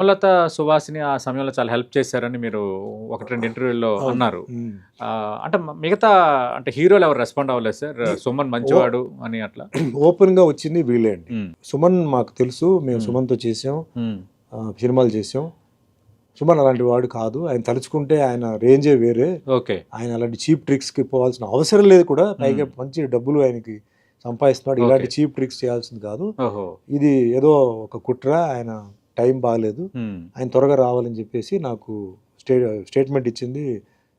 సుమలత, సుహాసిని ఆ సమయంలో చాలా హెల్ప్ చేశారని మీరు 1, 2 ఇంటర్వ్యూల్లో అవును. అన్నారు. హ్మ్. అంటే మిగతా అంటే హీరోలు ఎవరు రెస్పాండ్ అవ్వలేదు సార్? ఈ సుమన్ ఓ మంచివాడు అని అట్లా? ఓపెన్‌గా వచ్చింది వీళ్ళే అండి. హ్మ్. సుమన్ మాకు తెలుసు. మేము హ్మ్. సుమన్‌తో చేసాం. హ్మ్. సినిమాలు చేసాం. సుమన్ అలాంటి వాడు కాదు. ఆయన తలుచుకుంటే ఆయన రేంజే వేరే. ఓకే. ఆయన అలాంటి చీప్ ట్రిక్స్‌కి పోవాల్సిన అవసరం లేదు కూడా. పైగా హ్మ్. మంచి డబ్బులు ఆయనకి సంపాదిస్తున్నాడు. ఓకే. ఇలాంటి చీప్ ట్రిక్స్ చేయాల్సింది కాదు. ఓహో! ఇది ఏదో ఒక కుట్ర. ఆయన టైం బాలేదు. హ్మ్. ఆయన త్వరగా రావాలని చెప్పేసి నాకు స్టే స్టేట్మెంట్ ఇచ్చింది.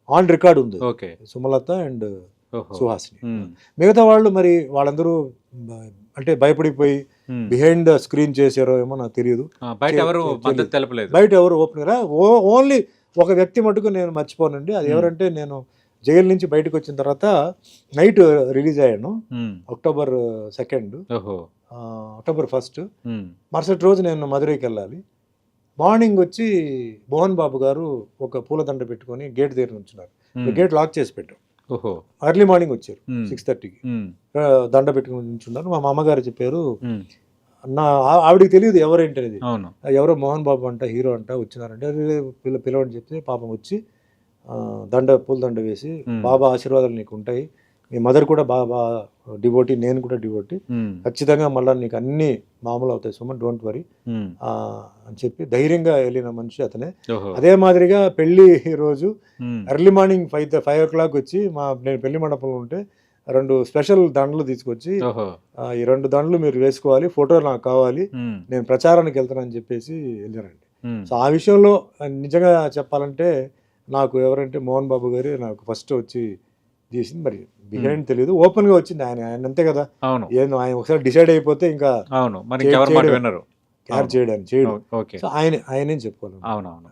ఆన్ రికార్డ్ ఉంది. ఓకే. సుమలత అండ్ ఓహో! సుహాసిని. హ్మ్. మిగతా వాళ్ళు మరి వాళ్ళందరూ బ అంటే భయపడిపోయి హ్మ్. బిహైండ్ ద స్క్రీన్ చేశారో ఏమో నాకు తెలియదు. బయట చే ఎవరు చే మద్దతు తెలీదు. తెలపలేదు. బయట ఎవరు ఓపెన్‌గా ఓన్లీ ఒక వ్యక్తి మటుకు నేను మర్చిపోనండి. అది హ్మ్. ఎవరంటే నేను జైలు నుంచి బయటకొచ్చిన తర్వాత నైట్ రిలీజ్ అయ్యాను. హ్మ్. అక్టోబర్ 2 ఓహో! అక్టోబర్ 1 హ్మ్. మరుసటి రోజు నేను మదురైకెళ్ళాలి. మార్నింగ్ వచ్చి మోహన్ బాబు గారు ఒక పూలదండ పెట్టుకొని గేట్ దగ్గర నుంచున్నారు. హ్మ్. గేట్ లాక్ చేసి పెట్టాం. ఓహో! ఎర్లీ మార్నింగ్ వచ్చారు. హ్మ్. 6:30కి. హ్మ్. దండ పెట్టుకొని నించున్నారు. మా మామగారు చెప్పారు. హ్మ్. ఆవిడకి తెలీదు ఎవరేంటనేది. అవును. ఎవరో మోహన్ బాబు అంట, హీరో అంట వచ్చినారంటే, "అరె! పిలవండి" చెప్తే పాపం వచ్చి పూలదండ వేసి, హ్మ్. "బాబా ఆశీర్వాదాలు నీకుంటాయి. మీ మదర్ కూడా బాబా డివోటీ, నేను కూడా డివోటీ. హ్మ్. ఖచ్చితంగా మళ్ళా నీకు అన్నీ మామూలవుతాయి సుమన్, డోంట్ వరీ" హ్మ్. అని చెప్పి ధైర్యంగా వెళ్ళిన మనిషి అతనే. ఓహో! అదే మాదిరిగా పెళ్లి రోజు హ్మ్. ఎర్లీ మార్నింగ్ 5 వచ్చి నేను పెళ్లి మండపంలో ఉంటే 2 స్పెషల్ దండలు తీసుకొచ్చి, ఓహో! "ఈ 2 దండలు మీరు వేసుకోవాలి. ఫోటో నాకు కావాలి. హ్మ్. నేను ప్రచారానికి వెళ్తానని" చెప్పేసి వెళ్ళారండి. హ్మ్. సో, ఆ విషయంలో నిజంగా చెప్పాలంటే నాకు ఎవరంటే మోహన్ బాబు గారే నాకు ఫస్ట్ వచ్చి తీసింది. మరి హ్మ్. బిహైండ్ తెలీదు. ఓపెన్‌గా వచ్చింది. ఆయన అంతే కదా! అవును. ఆయన ఒకసారి డిసైడ్ అయిపోతే ఇంకా అవును. మరి ఇంకెవరి మాట చేయడమే. వినరు. కేర్ అవును. చేయడానికి చేయడు. ఓకే. సో, ఆయనే చెప్పుకోవాలి. అవునవును.